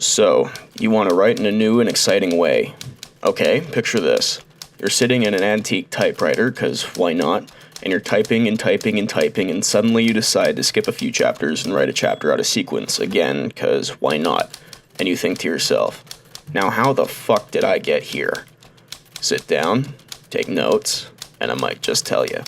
So, you want to write in a new and exciting way. Okay, picture this. You're sitting in an antique typewriter, because why not? And you're typing and typing and typing, and suddenly you decide to skip a few chapters and write a chapter out of sequence, again, because why not? And you think to yourself, now how the fuck did I get here? Sit down, take notes, and I might just tell you.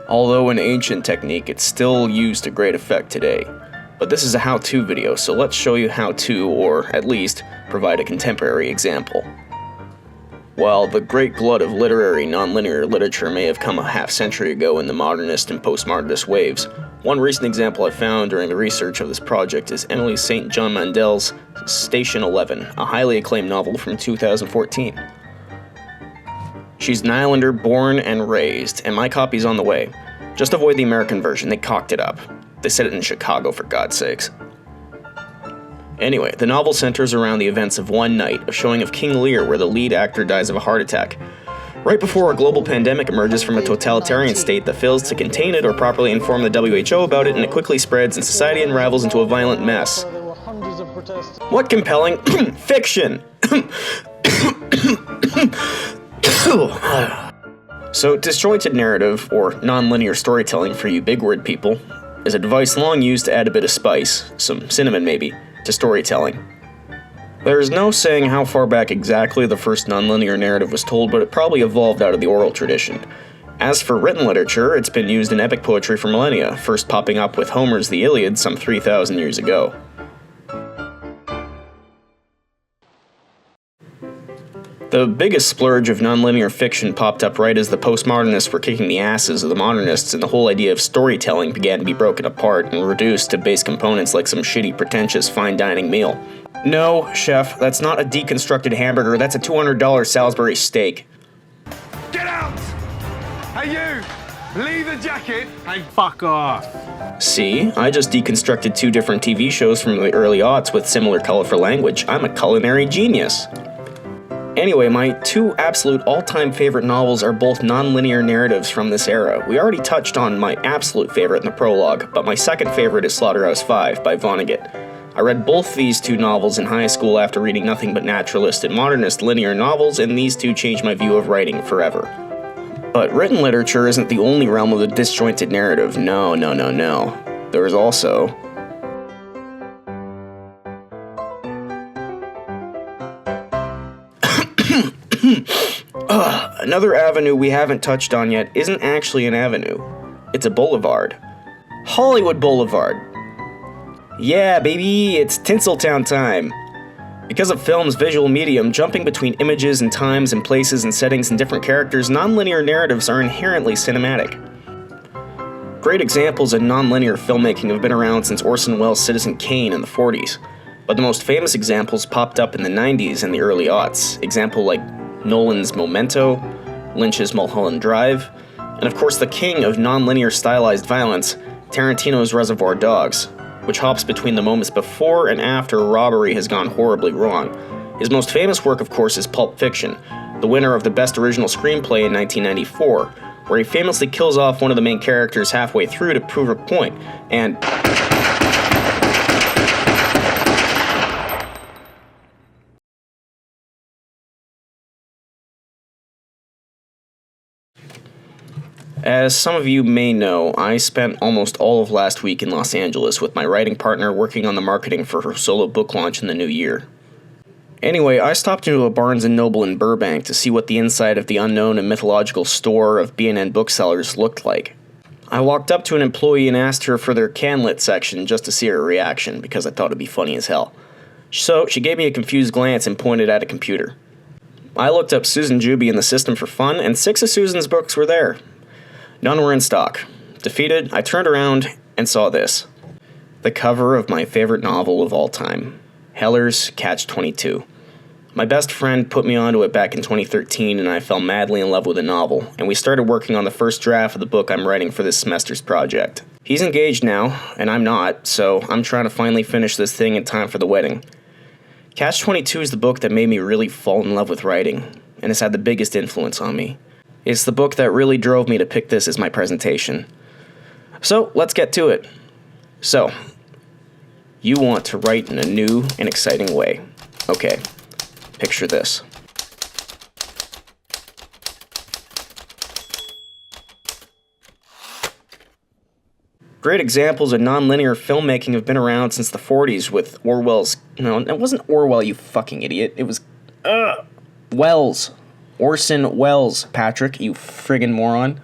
Although an ancient technique, it's still used to great effect today. But this is a how-to video, so let's show you how to, or at least, provide a contemporary example. While the great glut of literary nonlinear literature may have come a half-century ago in the modernist and postmodernist waves, one recent example I found during the research of this project is Emily St. John Mandel's Station 11, a highly acclaimed novel from 2014. She's an Islander born and raised, and my copy's on the way. Just avoid the American version, they cocked it up. They set it in Chicago, for God's sakes. Anyway, the novel centers around the events of one night, a showing of King Lear where the lead actor dies of a heart attack. Right before a global pandemic emerges from a totalitarian state that fails to contain it or properly inform the WHO about it, and it quickly spreads and society unravels into a violent mess. What compelling fiction! So, disjointed narrative, or non-linear storytelling for you big word people, is a device long used to add a bit of spice, some cinnamon maybe, to storytelling. There is no saying how far back exactly the first non-linear narrative was told, but it probably evolved out of the oral tradition. As for written literature, it's been used in epic poetry for millennia, first popping up with Homer's The Iliad some 3,000 years ago. The biggest splurge of nonlinear fiction popped up right as the postmodernists were kicking the asses of the modernists and the whole idea of storytelling began to be broken apart and reduced to base components like some shitty, pretentious, fine dining meal. No, chef, that's not a deconstructed hamburger, that's a $200 Salisbury steak. Get out! Hey you! Leave the jacket and Fuck off. See, I just deconstructed 2 different TV shows from the early aughts with similar colorful language. I'm a culinary genius. Anyway, my 2 absolute all-time favorite novels are both non-linear narratives from this era. We already touched on my absolute favorite in the prologue, but my second favorite is Slaughterhouse-Five by Vonnegut. I read both these 2 novels in high school after reading nothing but naturalist and modernist linear novels, and these 2 changed my view of writing forever. But written literature isn't the only realm of the disjointed narrative. No. There is also another avenue we haven't touched on yet isn't actually an avenue. It's a boulevard. Hollywood Boulevard. Yeah, baby, it's Tinseltown time. Because of film's visual medium, jumping between images and times and places and settings and different characters, nonlinear narratives are inherently cinematic. Great examples of nonlinear filmmaking have been around since Orson Welles' Citizen Kane in the 40s, but the most famous examples popped up in the 90s and the early aughts. Example like Nolan's Memento, Lynch's Mulholland Drive, and of course the king of nonlinear stylized violence, Tarantino's Reservoir Dogs, which hops between the moments before and after a robbery has gone horribly wrong. His most famous work, of course, is Pulp Fiction, the winner of the Best Original Screenplay in 1994, where he famously kills off one of the main characters halfway through to prove a point, and As some of you may know, I spent almost all of last week in Los Angeles with my writing partner working on the marketing for her solo book launch in the new year. Anyway, I stopped into a Barnes & Noble in Burbank to see what the inside of the unknown and mythological store of B&N booksellers looked like. I walked up to an employee and asked her for their Canlit section just to see her reaction, because I thought it'd be funny as hell. So, she gave me a confused glance and pointed at a computer. I looked up Susan Juby in the system for fun, and 6 of Susan's books were there. None were in stock. Defeated, I turned around and saw this. The cover of my favorite novel of all time, Heller's Catch-22. My best friend put me onto it back in 2013, and I fell madly in love with the novel, and we started working on the first draft of the book I'm writing for this semester's project. He's engaged now, and I'm not, so I'm trying to finally finish this thing in time for the wedding. Catch-22 is the book that made me really fall in love with writing, and has had the biggest influence on me. It's the book that really drove me to pick this as my presentation. So, let's get to it. So, you want to write in a new and exciting way. Okay. Picture this. Great examples of non-linear filmmaking have been around since the 40s with Orwell's... No, it wasn't Orwell, you fucking idiot. It was... Wells. Orson Welles, Patrick, you friggin' moron.